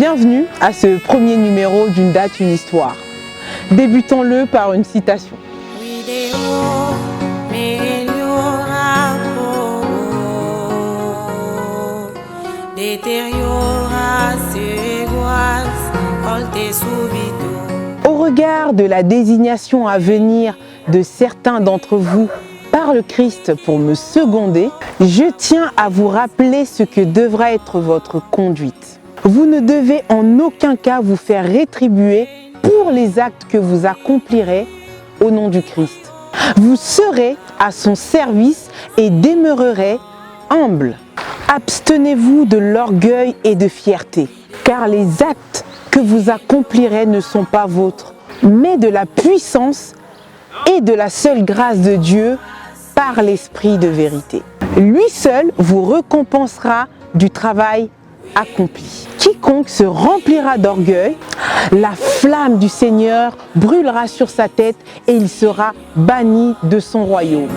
Bienvenue à ce premier numéro d'une date, une histoire. Débutons-le par une citation. Au regard de la désignation à venir de certains d'entre vous par le Christ pour me seconder, je tiens à vous rappeler ce que devra être votre conduite. Vous ne devez en aucun cas vous faire rétribuer pour les actes que vous accomplirez au nom du Christ. Vous serez à son service et demeurerez humble. Abstenez-vous de l'orgueil et de fierté, car les actes que vous accomplirez ne sont pas vôtres, mais de la puissance et de la seule grâce de Dieu par l'Esprit de vérité. Lui seul vous récompensera du travail accompli. Quiconque se remplira d'orgueil, la flamme du Seigneur brûlera sur sa tête et il sera banni de son royaume.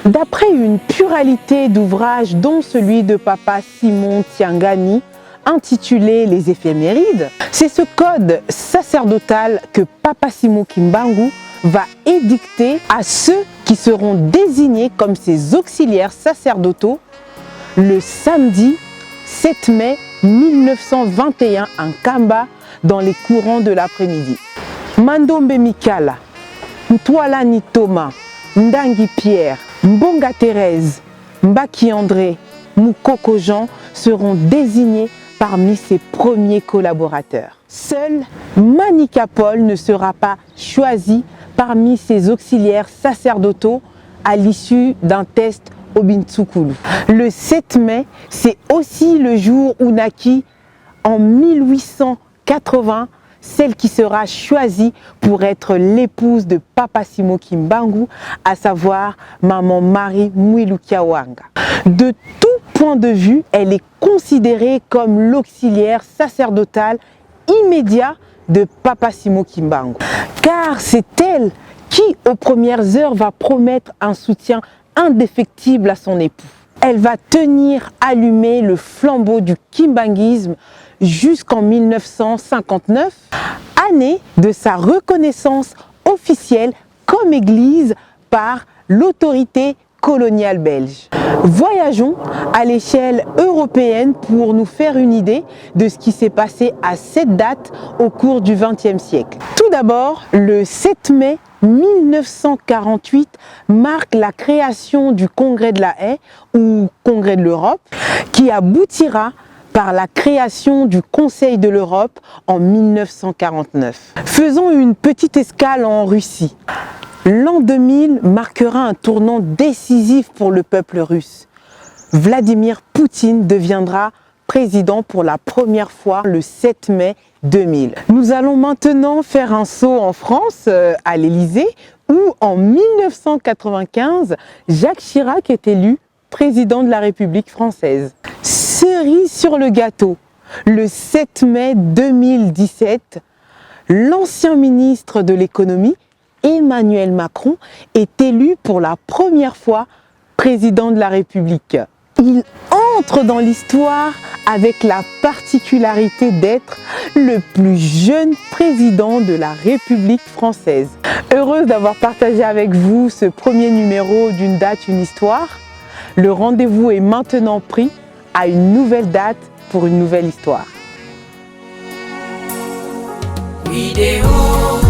D'après une pluralité d'ouvrages, dont celui de Papa Simon Tiangani, intitulé Les éphémérides, c'est ce code sacerdotal que Papa Simon Kimbangu va édicter à ceux qui seront désignés comme ses auxiliaires sacerdotaux le samedi 7 mai 1921 à Kamba dans les courants de l'après-midi. Mandombe Mikala, Ntwalani Thomas, Ndangi Pierre, Mbonga Thérèse, Mbaki André, Moukoko Jean seront désignés parmi ses premiers collaborateurs. Seul Manika Paul ne sera pas choisi parmi ses auxiliaires sacerdotaux à l'issue d'un test au Bintsukulu. Le 7 mai, c'est aussi le jour où naquit en 1880 celle qui sera choisie pour être l'épouse de Papa Simon Kimbangu, à savoir Maman Marie Mwilukiawanga. De tout point de vue, elle est considérée comme l'auxiliaire sacerdotal immédiat de Papa Simon Kimbangu. Car c'est elle qui, aux premières heures, va promettre un soutien indéfectible à son époux. Elle va tenir allumé le flambeau du kimbanguisme jusqu'en 1959, année de sa reconnaissance officielle comme église par l'autorité coloniale belge. Voyageons à l'échelle européenne pour nous faire une idée de ce qui s'est passé à cette date au cours du XXe siècle. Tout d'abord, le 7 mai 1948 marque la création du Congrès de la Haye ou Congrès de l'Europe qui aboutira par la création du Conseil de l'Europe en 1949. Faisons une petite escale en Russie. L'an 2000 marquera un tournant décisif pour le peuple russe. Vladimir Poutine deviendra président pour la première fois le 7 mai 2000. Nous allons maintenant faire un saut en France, à l'Élysée, où en 1995, Jacques Chirac est élu président de la République française. Cerise sur le gâteau, le 7 mai 2017, l'ancien ministre de l'économie, Emmanuel Macron, est élu pour la première fois président de la République. Il entre dans l'histoire avec la particularité d'être le plus jeune président de la République française. Heureuse d'avoir partagé avec vous ce premier numéro d'une date, une histoire. Le rendez-vous est maintenant pris à une nouvelle date pour une nouvelle histoire. Vidéo.